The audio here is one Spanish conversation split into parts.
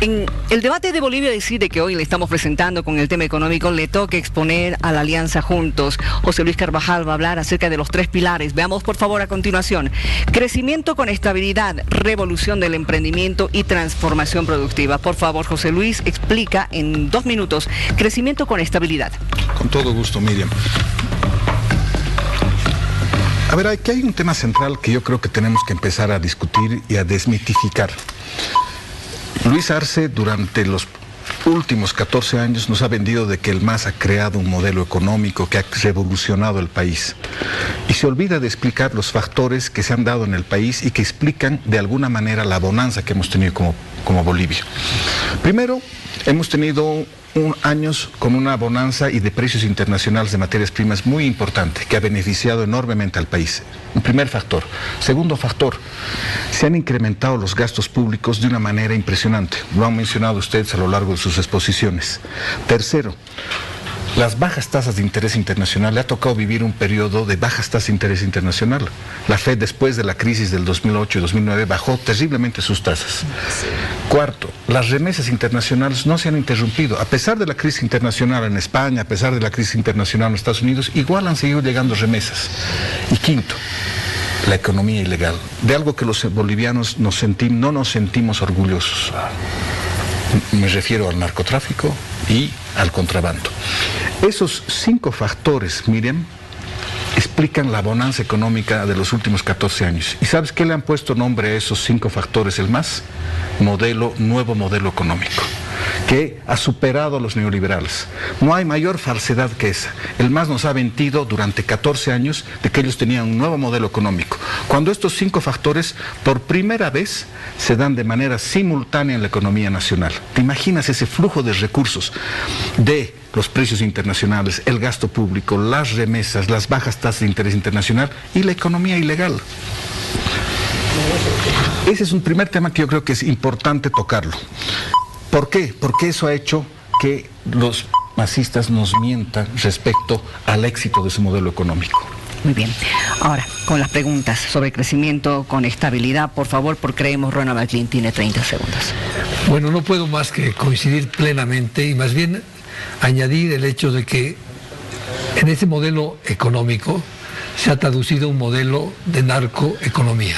En el debate de Bolivia decide que hoy le estamos presentando con el tema económico, le toca exponer a la Alianza Juntos. José Luis Carvajal va a hablar acerca de los 3 pilares. Veamos por favor a continuación. Crecimiento con estabilidad, revolución del emprendimiento y transformación productiva. Por favor, José Luis, explica en 2 minutos, crecimiento con estabilidad. Con todo gusto, Miriam. A ver, aquí hay un tema central que yo creo que tenemos que empezar a discutir y a desmitificar. Luis Arce, durante los últimos 14 años, nos ha vendido de que el MAS ha creado un modelo económico que ha revolucionado el país. Y se olvida de explicar los factores que se han dado en el país y que explican de alguna manera la bonanza que hemos tenido como Bolivia. Primero, hemos tenido años con una bonanza y de precios internacionales de materias primas muy importante, que ha beneficiado enormemente al país. Un primer factor. Segundo factor, se han incrementado los gastos públicos de una manera impresionante. Lo han mencionado ustedes a lo largo de sus exposiciones. Tercero, las bajas tasas de interés internacional. Le ha tocado vivir un periodo de bajas tasas de interés internacional. La Fed, después de la crisis del 2008 y 2009, bajó terriblemente sus tasas. Cuarto, las remesas internacionales no se han interrumpido. A pesar de la crisis internacional en España, a pesar de la crisis internacional en Estados Unidos, igual han seguido llegando remesas. Y quinto, la economía ilegal. De algo que los bolivianos no nos sentimos orgullosos. Me refiero al narcotráfico y al contrabando. Esos 5 factores, Miriam, explican la bonanza económica de los últimos 14 años. ¿Y sabes qué le han puesto nombre a esos 5 factores? El MAS, nuevo modelo económico, que ha superado a los neoliberales. No hay mayor falsedad que esa. El MAS nos ha mentido durante 14 años de que ellos tenían un nuevo modelo económico, cuando estos 5 factores por primera vez se dan de manera simultánea en la economía nacional. ¿Te imaginas ese flujo de recursos de los precios internacionales, el gasto público, las remesas, las bajas tasas de interés internacional y la economía ilegal? Ese es un primer tema que yo creo que es importante tocarlo. ¿Por qué? Porque eso ha hecho que los masistas nos mientan respecto al éxito de su modelo económico. Muy bien. Ahora, con las preguntas sobre crecimiento con estabilidad, por favor, por Creemos, Ronald McLean tiene 30 segundos. Bueno, no puedo más que coincidir plenamente y más bien añadir el hecho de que en ese modelo económico se ha traducido un modelo de narcoeconomía.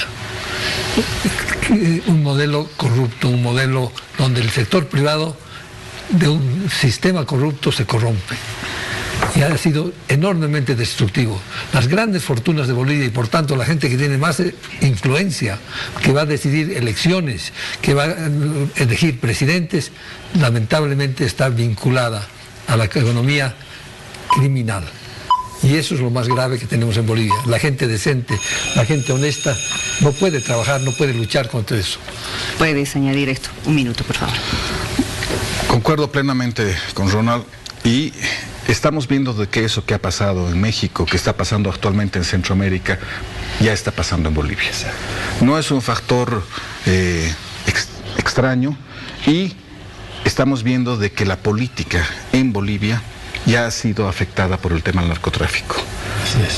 Un modelo corrupto, un modelo donde el sector privado de un sistema corrupto se corrompe. Y ha sido enormemente destructivo. Las grandes fortunas de Bolivia y por tanto la gente que tiene más influencia, que va a decidir elecciones, que va a elegir presidentes, lamentablemente está vinculada a la economía criminal. Y eso es lo más grave que tenemos en Bolivia. La gente decente, la gente honesta, no puede trabajar, no puede luchar contra eso. Puedes añadir esto. 1 minuto, por favor. Concuerdo plenamente con Ronald y estamos viendo de que eso que ha pasado en México, que está pasando actualmente en Centroamérica, ya está pasando en Bolivia. No es un factor extraño y estamos viendo de que la política en Bolivia ya ha sido afectada por el tema del narcotráfico.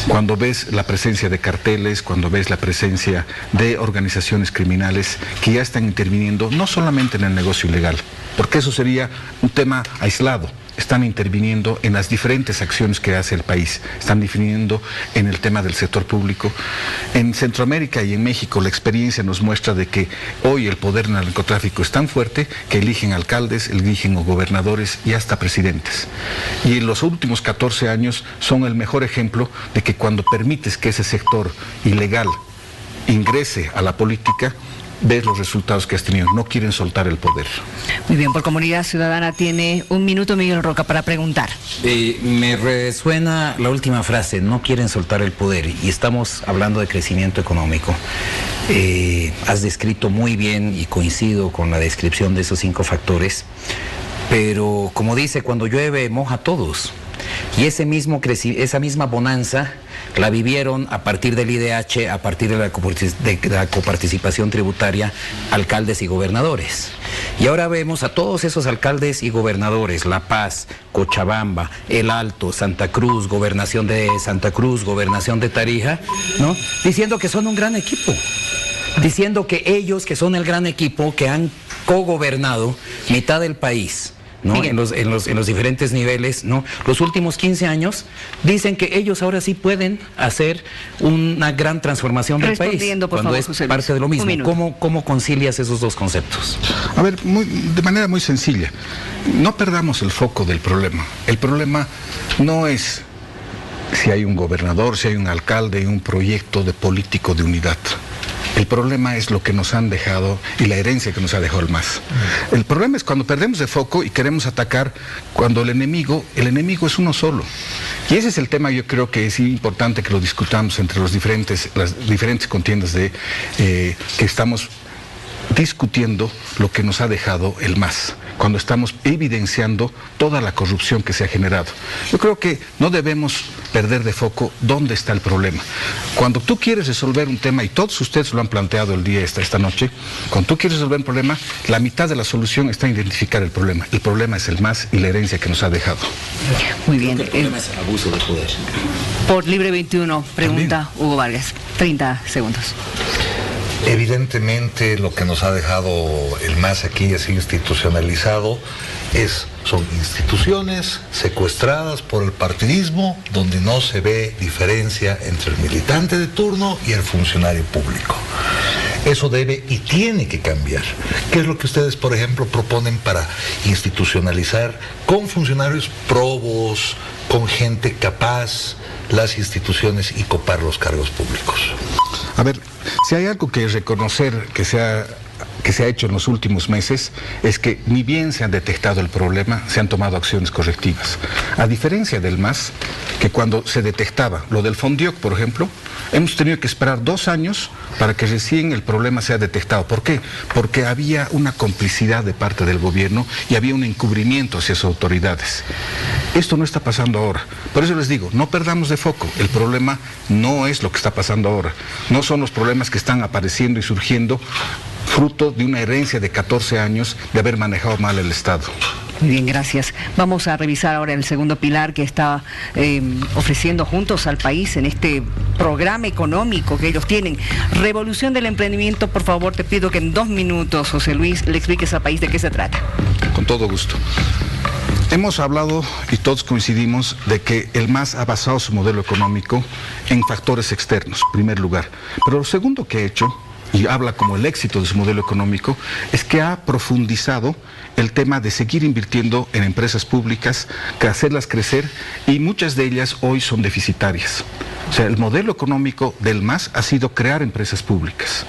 Cuando ves la presencia de carteles, cuando ves la presencia de organizaciones criminales que ya están interviniendo no solamente en el negocio ilegal, porque eso sería un tema aislado. Están interviniendo en las diferentes acciones que hace el país, están definiendo en el tema del sector público. En Centroamérica y en México la experiencia nos muestra de que hoy el poder en el narcotráfico es tan fuerte que eligen alcaldes, eligen gobernadores y hasta presidentes. Y en los últimos 14 años son el mejor ejemplo de que cuando permites que ese sector ilegal ingrese a la política, ves los resultados que has tenido. No quieren soltar el poder. Muy bien, por Comunidad Ciudadana tiene 1 minuto Miguel Roca para preguntar. Me resuena la última frase, no quieren soltar el poder, y estamos hablando de crecimiento económico. Has descrito muy bien y coincido con la descripción de esos 5 factores, pero como dice, cuando llueve moja a todos. Y esa misma bonanza la vivieron a partir del IDH, a partir de la coparticipación tributaria, alcaldes y gobernadores. Y ahora vemos a todos esos alcaldes y gobernadores, La Paz, Cochabamba, El Alto, Santa Cruz, Gobernación de Santa Cruz, Gobernación de Tarija, ¿no?, diciendo que son un gran equipo. diciendo que ellos, que son el gran equipo, que han cogobernado mitad del país, ¿no? En los diferentes niveles, ¿no? Los últimos 15 años dicen que ellos ahora sí pueden hacer una gran transformación del país, cuando es parte de lo mismo. ¿Cómo concilias esos dos conceptos? A ver, de manera muy sencilla, no perdamos el foco del problema. El problema no es si hay un gobernador, si hay un alcalde y un proyecto de político de unidad. El problema es lo que nos han dejado y la herencia que nos ha dejado el MAS. El problema es cuando perdemos de foco y queremos atacar cuando el enemigo es uno solo. Y ese es el tema, yo creo que es importante que lo discutamos entre las diferentes contiendas que estamos discutiendo lo que nos ha dejado el MAS, cuando estamos evidenciando toda la corrupción que se ha generado. Yo creo que no debemos perder de foco dónde está el problema. Cuando tú quieres resolver un tema, y todos ustedes lo han planteado el día esta noche, cuando tú quieres resolver un problema, la mitad de la solución está en identificar el problema. El problema es el MAS y la herencia que nos ha dejado. Muy bien. El problema es el abuso de poder. Por Libre 21, pregunta Hugo Vargas. 30 segundos. Evidentemente lo que nos ha dejado el MAS aquí así institucionalizado son instituciones secuestradas por el partidismo, donde no se ve diferencia entre el militante de turno y el funcionario público. Eso debe y tiene que cambiar. ¿Qué es lo que ustedes, por ejemplo, proponen para institucionalizar con funcionarios probos, con gente capaz, las instituciones y copar los cargos públicos? A ver, si hay algo que reconocer que se ha hecho en los últimos meses, es que ni bien se han detectado el problema, se han tomado acciones correctivas. A diferencia del MAS, que cuando se detectaba lo del Fondioc, por ejemplo, hemos tenido que esperar 2 años para que recién el problema sea detectado. ¿Por qué? Porque había una complicidad de parte del gobierno y había un encubrimiento hacia sus autoridades. Esto no está pasando ahora. Por eso les digo, no perdamos de foco. El problema no es lo que está pasando ahora. No son los problemas que están apareciendo y surgiendo fruto de una herencia de 14 años de haber manejado mal el Estado. Muy bien, gracias. Vamos a revisar ahora el segundo pilar que está ofreciendo Juntos al País en este programa económico que ellos tienen. Revolución del emprendimiento. Por favor, te pido que en 2 minutos, José Luis, le expliques al país de qué se trata. Con todo gusto. Hemos hablado y todos coincidimos de que el MAS ha basado su modelo económico en factores externos, en primer lugar. Pero lo segundo que ha hecho, y habla como el éxito de su modelo económico, es que ha profundizado el tema de seguir invirtiendo en empresas públicas, que hacerlas crecer, y muchas de ellas hoy son deficitarias. O sea, el modelo económico del MAS ha sido crear empresas públicas.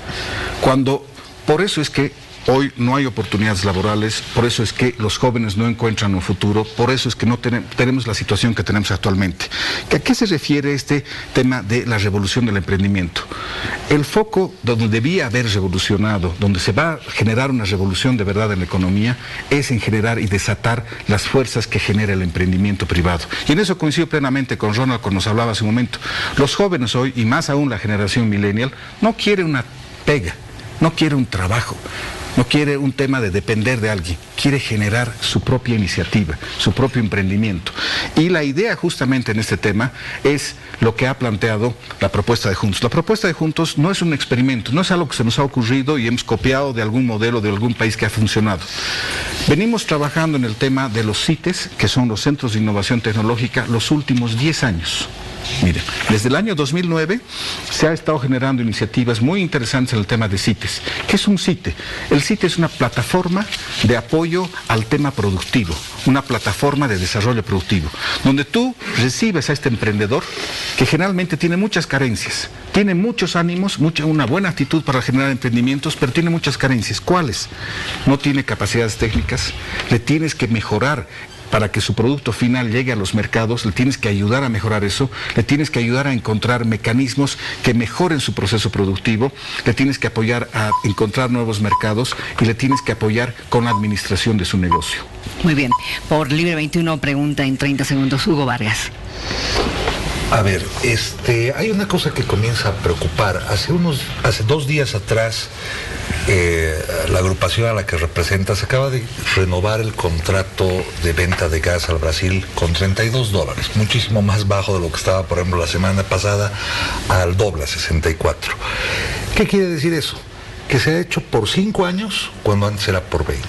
Por eso es que hoy no hay oportunidades laborales, por eso es que los jóvenes no encuentran un futuro, por eso es que no tenemos la situación que tenemos actualmente. ¿A qué se refiere este tema de la revolución del emprendimiento? El foco donde debía haber revolucionado, donde se va a generar una revolución de verdad en la economía, es en generar y desatar las fuerzas que genera el emprendimiento privado. Y en eso coincido plenamente con Ronald cuando nos hablaba hace un momento. Los jóvenes hoy, y más aún la generación millennial, no quiere una pega, no quiere un trabajo. No quiere un tema de depender de alguien, quiere generar su propia iniciativa, su propio emprendimiento. Y la idea justamente en este tema es lo que ha planteado la propuesta de Juntos. La propuesta de Juntos no es un experimento, no es algo que se nos ha ocurrido y hemos copiado de algún modelo de algún país que ha funcionado. Venimos trabajando en el tema de los CITES, que son los Centros de Innovación Tecnológica, los últimos 10 años. Miren, desde el año 2009 se ha estado generando iniciativas muy interesantes en el tema de CITES. ¿Qué es un CITE? El CITE es una plataforma de apoyo al tema productivo, una plataforma de desarrollo productivo, donde tú recibes a este emprendedor que generalmente tiene muchas carencias, tiene muchos ánimos, una buena actitud para generar emprendimientos, pero tiene muchas carencias. ¿Cuáles? No tiene capacidades técnicas, le tienes que mejorar. Para que su producto final llegue a los mercados, le tienes que ayudar a mejorar eso, le tienes que ayudar a encontrar mecanismos que mejoren su proceso productivo, le tienes que apoyar a encontrar nuevos mercados y le tienes que apoyar con la administración de su negocio. Muy bien. Por Libre 21, pregunta en 30 segundos, Hugo Vargas. A ver, hay una cosa que comienza a preocupar. Hace 2 días atrás, la agrupación a la que representas acaba de renovar el contrato de venta de gas al Brasil con $32, muchísimo más bajo de lo que estaba, por ejemplo, la semana pasada, al doble, a 64. ¿Qué quiere decir eso? que se ha hecho por 5 años cuando antes era por 20.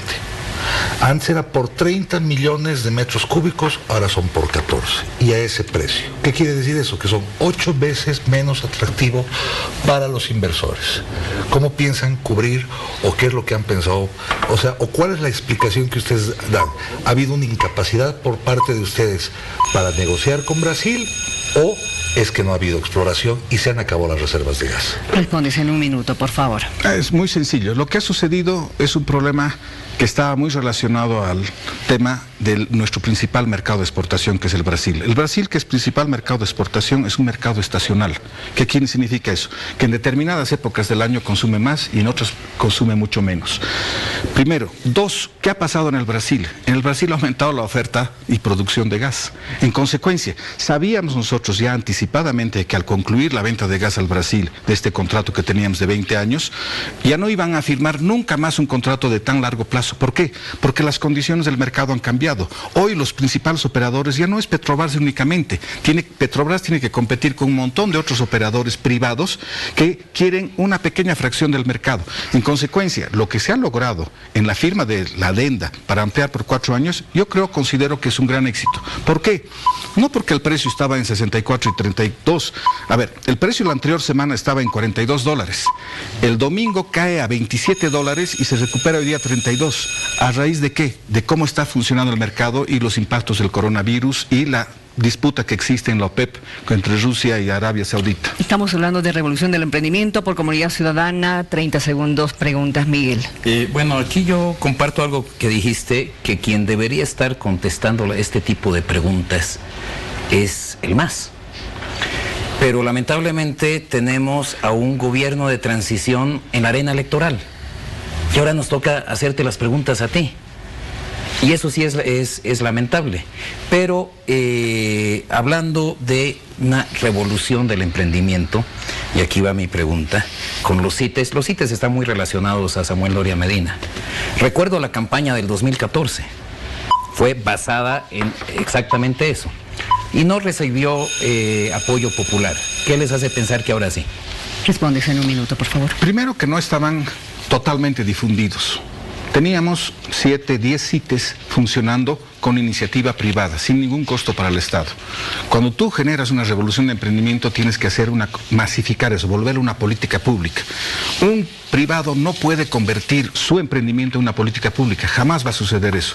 Antes era por 30 millones de metros cúbicos, ahora son por 14. Y a ese precio. ¿Qué quiere decir eso? Que son 8 veces menos atractivo para los inversores. ¿Cómo piensan cubrir o qué es lo que han pensado? O sea, o cuál es la explicación que ustedes dan. ¿Ha habido una incapacidad por parte de ustedes para negociar con Brasil o es que no ha habido exploración y se han acabado las reservas de gas? Respondes en un minuto, por favor. Es muy sencillo. Lo que ha sucedido es un problema que estaba muy relacionado al tema de nuestro principal mercado de exportación, que es el Brasil. El Brasil, que es principal mercado de exportación, es un mercado estacional. ¿Qué significa eso? Que en determinadas épocas del año consume más y en otras consume mucho menos. Primero. 2, ¿qué ha pasado en el Brasil? En el Brasil ha aumentado la oferta y producción de gas. En consecuencia, sabíamos nosotros ya anticipadamente que al concluir la venta de gas al Brasil, de este contrato que teníamos de 20 años, ya no iban a firmar nunca más un contrato de tan largo plazo. ¿Por qué? Porque las condiciones del mercado han cambiado. Hoy los principales operadores ya no es Petrobras únicamente. Petrobras tiene que competir con un montón de otros operadores privados que quieren una pequeña fracción del mercado. En consecuencia, lo que se ha logrado en la firma de la adenda para ampliar por 4 años, considero que es un gran éxito. ¿Por qué? No porque el precio estaba en 64 y 32. A ver, el precio la anterior semana estaba en $42. El domingo cae a $27 y se recupera hoy día 32. ¿A raíz de qué? De cómo está funcionando el mercado y los impactos del coronavirus y la disputa que existe en la OPEP entre Rusia y Arabia Saudita. Estamos hablando de revolución del emprendimiento por Comunidad Ciudadana. 30 segundos, preguntas, Miguel. Bueno, aquí yo comparto algo que dijiste, que quien debería estar contestando este tipo de preguntas es el MAS. Pero lamentablemente tenemos a un gobierno de transición en la arena electoral. Y ahora nos toca hacerte las preguntas a ti. Y eso sí es lamentable. Pero hablando de una revolución del emprendimiento, y aquí va mi pregunta, con los CITES están muy relacionados a Samuel Doria Medina. Recuerdo la campaña del 2014, fue basada en exactamente eso. Y no recibió apoyo popular. ¿Qué les hace pensar que ahora sí? Respondes en un minuto, por favor. Primero, que no estaban totalmente difundidos. Teníamos 7, 10 CITES funcionando con iniciativa privada, sin ningún costo para el Estado. Cuando tú generas una revolución de emprendimiento, tienes que masificar eso, volverlo una política pública. Un privado no puede convertir su emprendimiento en una política pública, jamás va a suceder eso.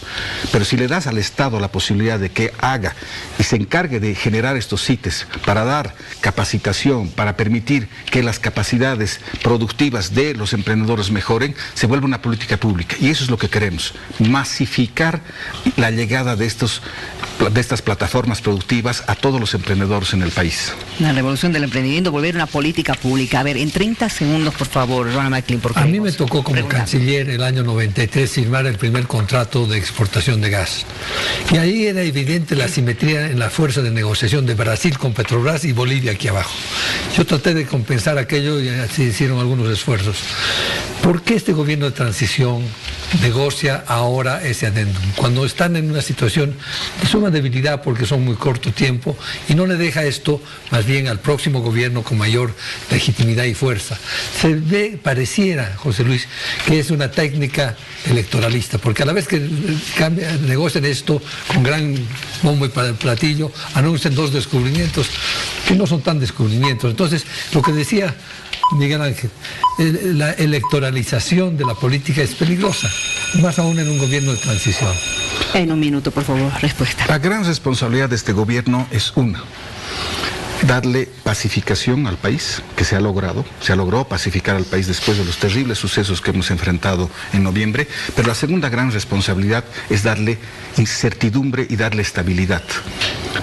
Pero si le das al Estado la posibilidad de que haga y se encargue de generar estos CITES para dar capacitación, para permitir que las capacidades productivas de los emprendedores mejoren, se vuelve una política pública. Y eso es lo que queremos, masificar la llegada de estas plataformas productivas a todos los emprendedores en el país. La revolución del emprendimiento, volver una política pública. A ver, en 30 segundos, por favor, Ronald McLean, porque a mí me tocó como canciller el año 93 firmar el primer contrato de exportación de gas. Y ahí era evidente la asimetría en la fuerza de negociación de Brasil con Petrobras y Bolivia aquí abajo. Yo traté de compensar aquello y así hicieron algunos esfuerzos. ¿Por qué este gobierno de transición negocia ahora ese adendum? Cuando están en una situación de suma debilidad porque son muy corto tiempo y no le deja esto más bien al próximo gobierno con mayor legitimidad y fuerza. Se ve, pareciera, José Luis, que es una técnica electoralista, porque a la vez que negocian esto con gran bombo y platillo, anuncian 2 descubrimientos que no son tan descubrimientos. Entonces, lo que decía Miguel Ángel, la electoralización de la política es peligrosa, más aún en un gobierno de transición. En un minuto, por favor, respuesta. La gran responsabilidad de este gobierno es darle pacificación al país, que se logró pacificar al país después de los terribles sucesos que hemos enfrentado en noviembre, pero la segunda gran responsabilidad es darle incertidumbre y darle estabilidad.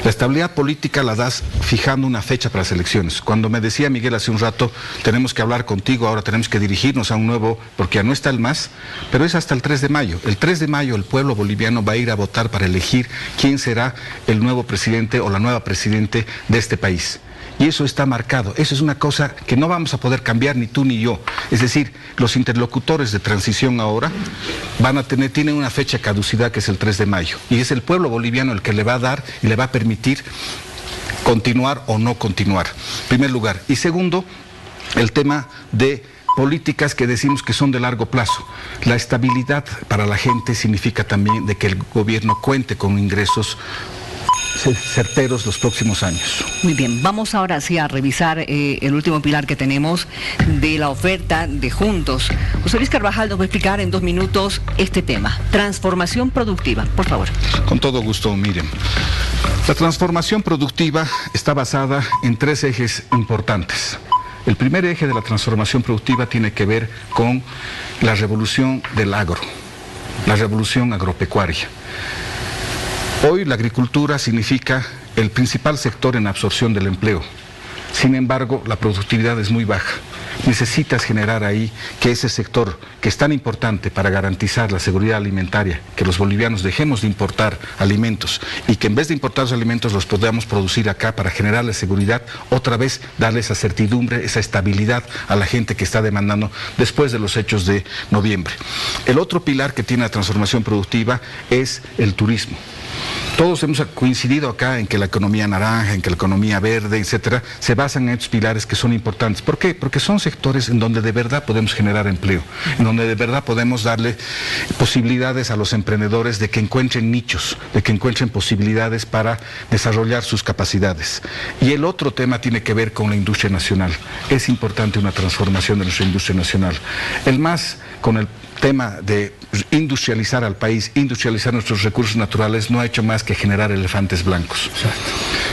La estabilidad política la das fijando una fecha para las elecciones. Cuando me decía Miguel hace un rato, tenemos que hablar contigo, ahora tenemos que dirigirnos a un nuevo, porque ya no está el MAS, pero es hasta el 3 de mayo. El 3 de mayo el pueblo boliviano va a ir a votar para elegir quién será el nuevo presidente o la nueva presidente de este país. Y eso está marcado, eso es una cosa que no vamos a poder cambiar ni tú ni yo. Es decir, los interlocutores de transición ahora tienen una fecha de caducidad que es el 3 de mayo. Y es el pueblo boliviano el que le va a dar y le va a permitir continuar o no continuar, en primer lugar. Y segundo, el tema de políticas que decimos que son de largo plazo. La estabilidad para la gente significa también de que el gobierno cuente con ingresos certeros los próximos años. Muy bien, vamos ahora sí a revisar el último pilar que tenemos de la oferta de Juntos. José Luis Carvajal nos va a explicar en 2 minutos este tema, transformación productiva, por favor. Con todo gusto, Miriam. La transformación productiva está basada en 3 ejes importantes. El primer eje de la transformación productiva tiene que ver con la revolución del agro, la revolución agropecuaria. Hoy la agricultura significa el principal sector en absorción del empleo. Sin embargo, la productividad es muy baja. Necesitas generar ahí que ese sector, que es tan importante para garantizar la seguridad alimentaria, que los bolivianos dejemos de importar alimentos y que en vez de importar los alimentos los podamos producir acá para generarle seguridad, otra vez darle esa certidumbre, esa estabilidad a la gente que está demandando después de los hechos de noviembre. El otro pilar que tiene la transformación productiva es el turismo. Todos hemos coincidido acá en que la economía naranja, en que la economía verde, etcétera, se basan en estos pilares que son importantes. ¿Por qué? Porque son sectores en donde de verdad podemos generar empleo, en donde de verdad podemos darle posibilidades a los emprendedores de que encuentren nichos, de que encuentren posibilidades para desarrollar sus capacidades. Y el otro tema tiene que ver con la industria nacional. Es importante una transformación de nuestra industria nacional. El MAS, con el tema de industrializar al país, industrializar nuestros recursos naturales, no ha hecho más que generar elefantes blancos. Exacto.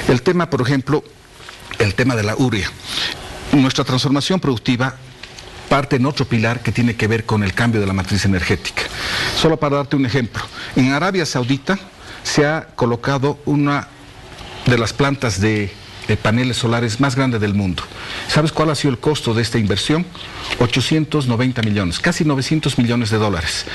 El tema, por ejemplo, el tema de la urea. Nuestra transformación productiva parte en otro pilar que tiene que ver con el cambio de la matriz energética. Solo para darte un ejemplo, en Arabia Saudita se ha colocado una de las plantas de paneles solares más grande del mundo. ¿Sabes cuál ha sido el costo de esta inversión? 890 millones, casi 900 millones de dólares.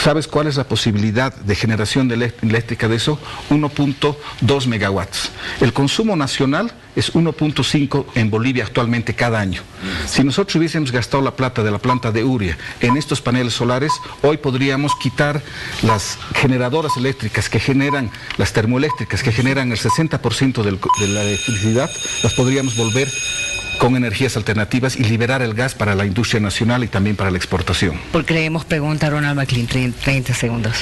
¿Sabes cuál es la posibilidad de generación de eléctrica de eso? 1.2 megawatts. El consumo nacional es 1.5 en Bolivia actualmente cada año. Si nosotros hubiésemos gastado la plata de la planta de Uria en estos paneles solares, hoy podríamos quitar las generadoras eléctricas que generan, las termoeléctricas que generan el 60% de la electricidad, las podríamos volver con energías alternativas y liberar el gas para la industria nacional y también para la exportación. ¿Por qué leemos? Pregunta Ronald McLean, 30 segundos.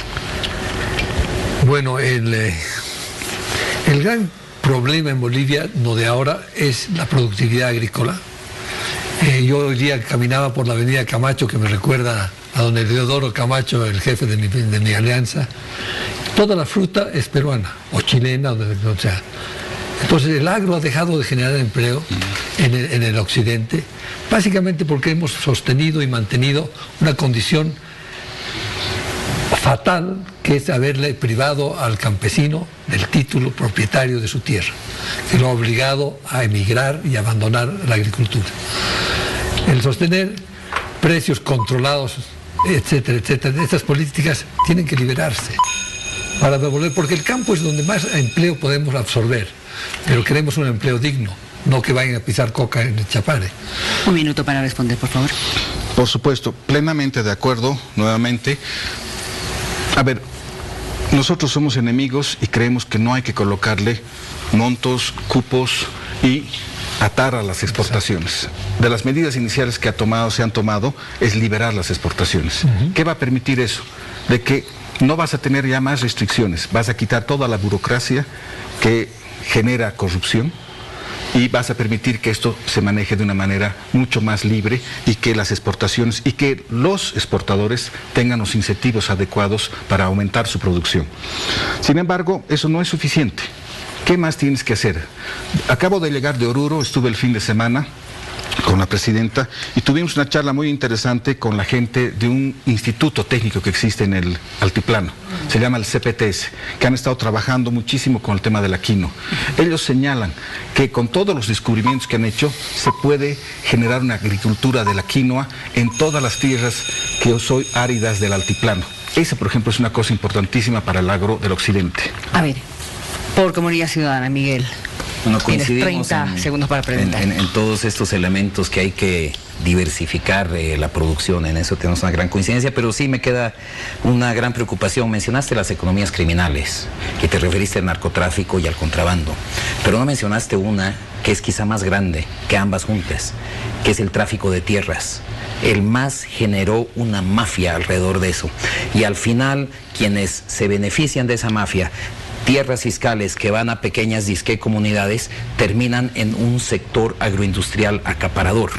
Bueno, el gran problema en Bolivia, no de ahora, es la productividad agrícola. Yo hoy día caminaba por la avenida Camacho, que me recuerda a don Eleodoro Camacho, el jefe de mi alianza. Toda la fruta es peruana, o chilena, o sea. Entonces el agro ha dejado de generar empleo en el occidente, básicamente porque hemos sostenido y mantenido una condición fatal, que es haberle privado al campesino del título propietario de su tierra, que lo ha obligado a emigrar y a abandonar la agricultura. El sostener precios controlados, etcétera, etcétera, estas políticas tienen que liberarse para devolver, porque el campo es donde más empleo podemos absorber, pero queremos un empleo digno, no que vayan a pisar coca en el Chapare. Un minuto para responder, por favor. Por supuesto, plenamente de acuerdo, nuevamente. A ver, nosotros somos enemigos y creemos que no hay que colocarle montos, cupos y atar a las exportaciones. De las medidas iniciales que se han tomado es liberar las exportaciones. ¿Qué va a permitir eso? De que no vas a tener ya más restricciones, vas a quitar toda la burocracia que genera corrupción y vas a permitir que esto se maneje de una manera mucho más libre y que las exportaciones y que los exportadores tengan los incentivos adecuados para aumentar su producción. Sin embargo, eso no es suficiente. ¿Qué más tienes que hacer? Acabo de llegar de Oruro, estuve el fin de semana con la presidenta y tuvimos una charla muy interesante con la gente de un instituto técnico que existe en el altiplano, se llama el CPTS, que han estado trabajando muchísimo con el tema de la quinoa. Ellos señalan que con todos los descubrimientos que han hecho se puede generar una agricultura de la quinoa en todas las tierras que hoy son áridas del altiplano. Esa, por ejemplo, es una cosa importantísima para el agro del occidente. A ver, por Comunidad Ciudadana, Miguel. Bueno, tienes 30 segundos para preguntar. En todos estos elementos que hay que diversificar la producción, en eso tenemos una gran coincidencia, pero sí me queda una gran preocupación. Mencionaste las economías criminales y te referiste al narcotráfico y al contrabando, pero no mencionaste una que es quizá más grande que ambas juntas, que es el tráfico de tierras. El MAS generó una mafia alrededor de eso. Y al final, quienes se benefician de esa mafia, tierras fiscales que van a pequeñas disque comunidades, terminan en un sector agroindustrial acaparador.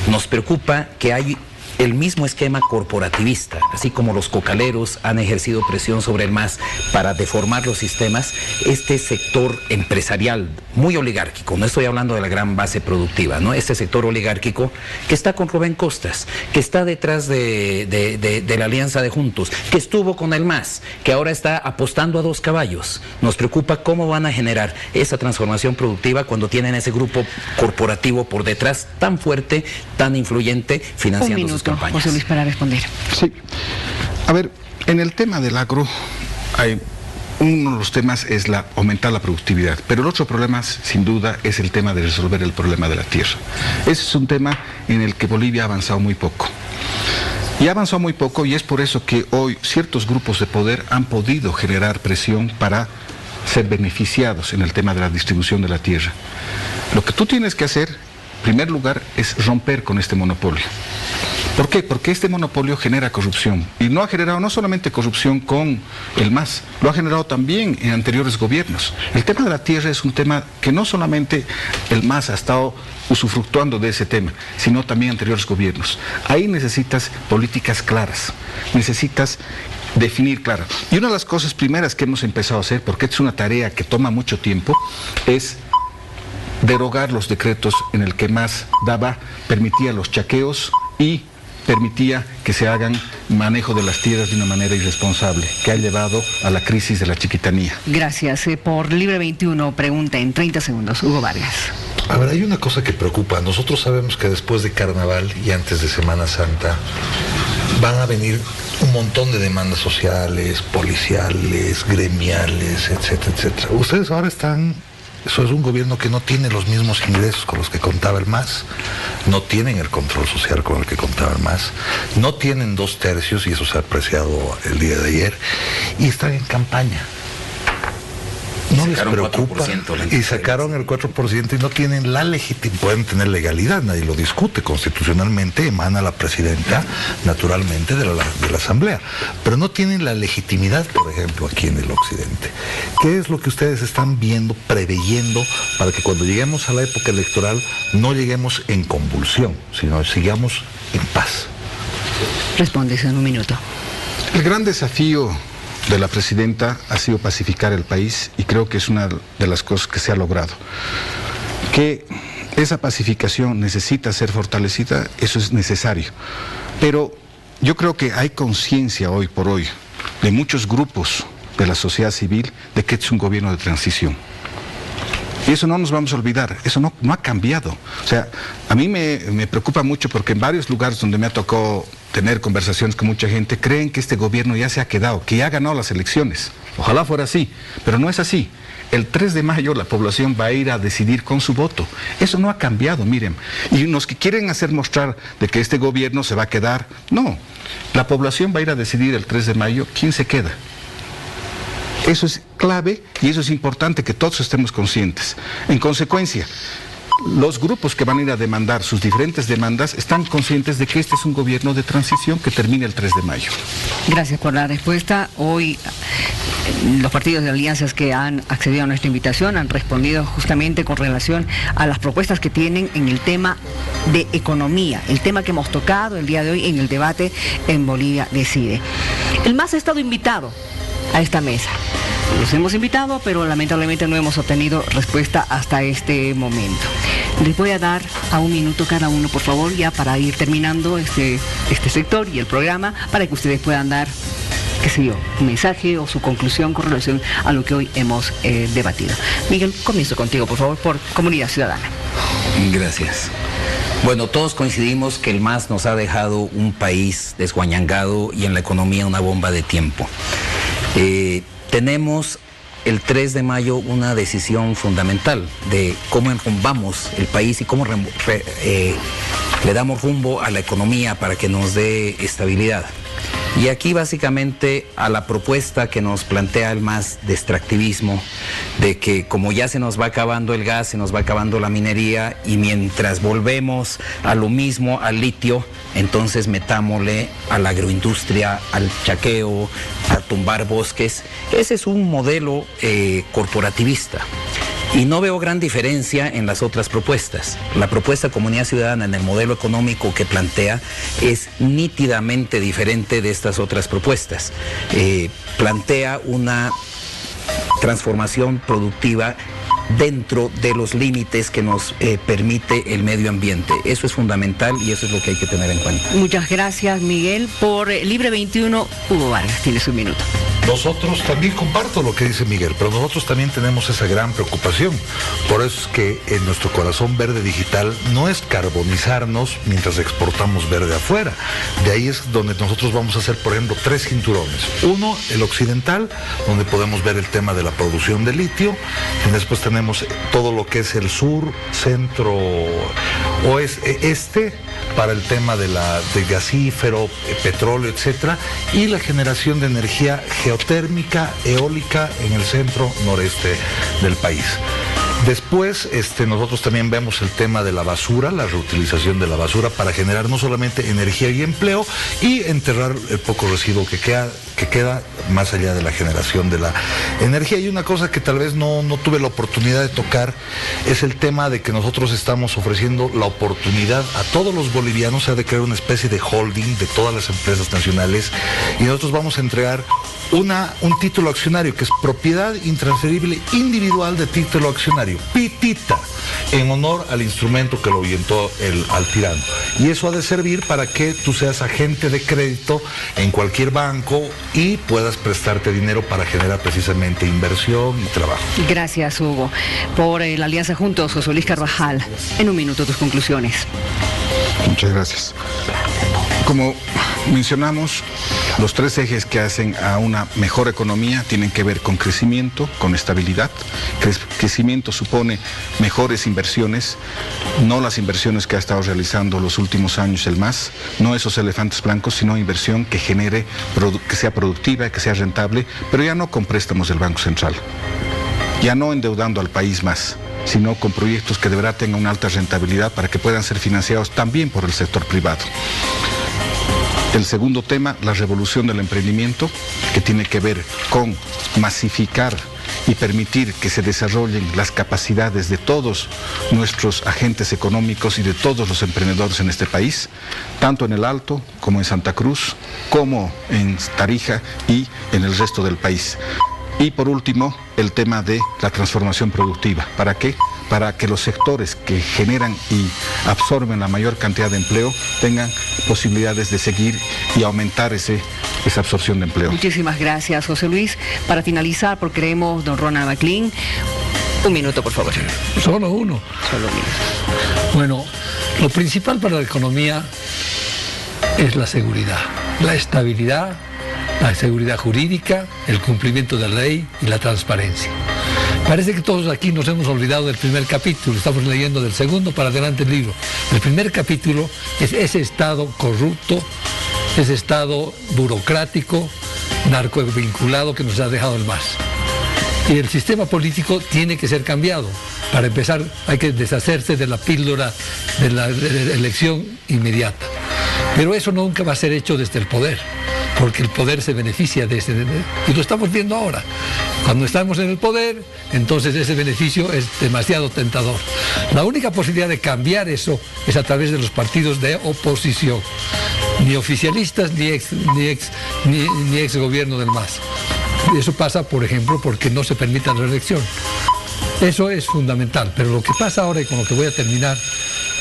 Nos preocupa que hay el mismo esquema corporativista, así como los cocaleros han ejercido presión sobre el MAS para deformar los sistemas. Este sector empresarial muy oligárquico, no estoy hablando de la gran base productiva, ¿no? Este sector oligárquico que está con Rubén Costas, que está detrás de la alianza de Juntos, que estuvo con el MAS, que ahora está apostando a dos caballos. Nos preocupa cómo van a generar esa transformación productiva cuando tienen ese grupo corporativo por detrás tan fuerte, tan influyente, financiando sus campañas. José Luis, para responder. Sí. A ver, en el tema del agro, uno de los temas es aumentar la productividad, pero el otro problema, sin duda, es el tema de resolver el problema de la tierra. Ese es un tema en el que Bolivia ha avanzado muy poco. Y ha avanzado muy poco, y es por eso que hoy ciertos grupos de poder han podido generar presión para ser beneficiados en el tema de la distribución de la tierra. Lo que tú tienes que hacer, en primer lugar, es romper con este monopolio. ¿Por qué? Porque este monopolio genera corrupción. Y no ha generado no solamente corrupción con el MAS, lo ha generado también en anteriores gobiernos. El tema de la tierra es un tema que no solamente el MAS ha estado usufructuando de ese tema, sino también anteriores gobiernos. Ahí necesitas políticas claras, necesitas definir claro. Y una de las cosas primeras que hemos empezado a hacer, porque es una tarea que toma mucho tiempo, es derogar los decretos en el que MAS permitía los chaqueos y permitía que se hagan manejo de las tierras de una manera irresponsable, que ha llevado a la crisis de la chiquitanía. Gracias. Por Libre 21, pregunta en 30 segundos. Hugo Vargas. A ver, hay una cosa que preocupa. Nosotros sabemos que después de Carnaval y antes de Semana Santa van a venir un montón de demandas sociales, policiales, gremiales, etcétera, etcétera. Ustedes ahora están... Eso es un gobierno que no tiene los mismos ingresos con los que contaba el MAS, no tienen el control social con el que contaba el MAS, no tienen 2/3, y eso se ha apreciado el día de ayer, y están en campaña. No les preocupa, y sacaron el 4% y no tienen la legitimidad, pueden tener legalidad, nadie lo discute, constitucionalmente emana la presidenta naturalmente de la Asamblea, pero no tienen la legitimidad, por ejemplo, aquí en el occidente. ¿Qué es lo que ustedes están viendo, preveyendo, para que cuando lleguemos a la época electoral no lleguemos en convulsión, sino sigamos en paz? Respondes en un minuto. El gran desafío de la presidenta ha sido pacificar el país, y creo que es una de las cosas que se ha logrado. Que esa pacificación necesita ser fortalecida, eso es necesario. Pero yo creo que hay conciencia hoy por hoy de muchos grupos de la sociedad civil de que es un gobierno de transición. Y eso no nos vamos a olvidar, eso no ha cambiado. O sea, a mí me preocupa mucho porque en varios lugares donde me ha tocado tener conversaciones con mucha gente, creen que este gobierno ya se ha quedado, que ya ha ganado las elecciones. Ojalá fuera así, pero no es así. El 3 de mayo la población va a ir a decidir con su voto. Eso no ha cambiado, miren. Y los que quieren hacer mostrar de que este gobierno se va a quedar, no. La población va a ir a decidir el 3 de mayo quién se queda. Eso es clave y eso es importante que todos estemos conscientes. En consecuencia, los grupos que van a ir a demandar sus diferentes demandas están conscientes de que este es un gobierno de transición que termina el 3 de mayo. Gracias por la respuesta. Hoy los partidos de alianzas que han accedido a nuestra invitación han respondido justamente con relación a las propuestas que tienen en el tema de economía, el tema que hemos tocado el día de hoy en el debate en Bolivia Decide. El MAS ha estado invitado a esta mesa. Los hemos invitado, pero lamentablemente no hemos obtenido respuesta hasta este momento. Les voy a dar a un minuto cada uno, por favor, ya para ir terminando este sector y el programa, para que ustedes puedan dar, qué sé yo, un mensaje o su conclusión con relación a lo que hoy hemos debatido. Miguel, comienzo contigo, por favor, por Comunidad Ciudadana. Gracias. Bueno, todos coincidimos que el MAS nos ha dejado un país desguañangado y en la economía una bomba de tiempo. Tenemos el 3 de mayo una decisión fundamental de cómo enrumbamos el país y cómo le damos rumbo a la economía para que nos dé estabilidad. Y aquí básicamente a la propuesta que nos plantea el MAS de extractivismo, de que como ya se nos va acabando el gas, se nos va acabando la minería, y mientras volvemos a lo mismo, al litio, entonces metámosle a la agroindustria, al chaqueo, a tumbar bosques. Ese es un modelo corporativista. Y no veo gran diferencia en las otras propuestas. La propuesta de Comunidad Ciudadana en el modelo económico que plantea es nítidamente diferente de estas otras propuestas. Plantea una transformación productiva dentro de los límites que nos permite el medio ambiente. Eso es fundamental y eso es lo que hay que tener en cuenta. Muchas gracias, Miguel. Por Libre 21, Hugo Vargas, tienes un minuto. Nosotros también comparto lo que dice Miguel, pero nosotros también tenemos esa gran preocupación. Por eso es que en nuestro corazón verde digital no es carbonizarnos mientras exportamos verde afuera. De ahí es donde nosotros vamos a hacer, por ejemplo, 3 cinturones. Uno, el occidental, donde podemos ver el tema de la producción de litio. Y después tenemos todo lo que es el sur, centro, este, para el tema de gasífero, petróleo, etcétera, y la generación de energía geotérmica, eólica en el centro noreste del país. Después, nosotros también vemos el tema de la basura, la reutilización de la basura para generar no solamente energía y empleo y enterrar el poco residuo que queda más allá de la generación de la energía. Y una cosa que tal vez no tuve la oportunidad de tocar es el tema de que nosotros estamos ofreciendo la oportunidad a todos los bolivianos de crear una especie de holding de todas las empresas nacionales, y nosotros vamos a entregar un título accionario que es propiedad intransferible individual de título accionario, pitita, en honor al instrumento que lo ahuyentó al tirano. Y eso ha de servir para que tú seas agente de crédito en cualquier banco y puedas prestarte dinero para generar precisamente inversión y trabajo. Gracias, Hugo. Por la Alianza Juntos, José Luis Carvajal, en un minuto tus conclusiones. Muchas gracias. Como mencionamos, los 3 ejes que hacen a una mejor economía tienen que ver con crecimiento, con estabilidad. Crecimiento supone mejores inversiones, no las inversiones que ha estado realizando los últimos años el MAS, no esos elefantes blancos, sino inversión que genere, que sea productiva, que sea rentable, pero ya no con préstamos del Banco Central, ya no endeudando al país más, sino con proyectos que de verdad tengan una alta rentabilidad para que puedan ser financiados también por el sector privado. El segundo tema, la revolución del emprendimiento, que tiene que ver con masificar y permitir que se desarrollen las capacidades de todos nuestros agentes económicos y de todos los emprendedores en este país, tanto en el Alto como en Santa Cruz, como en Tarija y en el resto del país. Y por último, el tema de la transformación productiva. ¿Para qué? Para que los sectores que generan y absorben la mayor cantidad de empleo tengan posibilidades de seguir y aumentar esa absorción de empleo. Muchísimas gracias, José Luis. Para finalizar, porque queremos, don Ronald McLean, un minuto, por favor. Solo uno. Solo un minuto. Bueno, lo principal para la economía es la seguridad, la estabilidad, la seguridad jurídica, el cumplimiento de la ley y la transparencia. Parece que todos aquí nos hemos olvidado del primer capítulo, estamos leyendo del segundo para adelante el libro. El primer capítulo es ese Estado corrupto, ese Estado burocrático, narcovinculado que nos ha dejado el MAS. Y el sistema político tiene que ser cambiado. Para empezar, hay que deshacerse de la píldora de la elección inmediata. Pero eso nunca va a ser hecho desde el poder, porque el poder se beneficia de ese, y lo estamos viendo ahora. Cuando estamos en el poder, entonces ese beneficio es demasiado tentador. La única posibilidad de cambiar eso es a través de los partidos de oposición, ni oficialistas ni ex gobierno del MAS. Eso pasa, por ejemplo, porque no se permite la reelección. Eso es fundamental, pero lo que pasa ahora, y con lo que voy a terminar,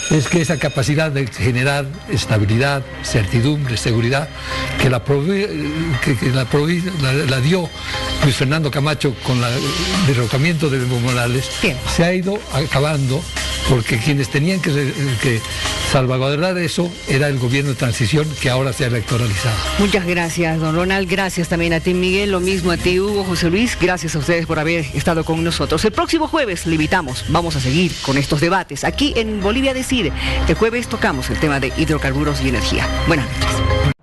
es que esa capacidad de generar estabilidad, certidumbre, seguridad, que la dio Luis Fernando Camacho con el derrocamiento de Evo Morales, se ha ido acabando, porque quienes tenían que salvaguardar eso era el gobierno de transición, que ahora se ha electoralizado. Muchas gracias, don Ronald. Gracias también a ti, Miguel. Lo mismo a ti, Hugo, José Luis. Gracias a ustedes por haber estado con nosotros. El próximo jueves le invitamos. Vamos a seguir con estos debates aquí en Bolivia Decide. El jueves tocamos el tema de hidrocarburos y energía. Buenas noches.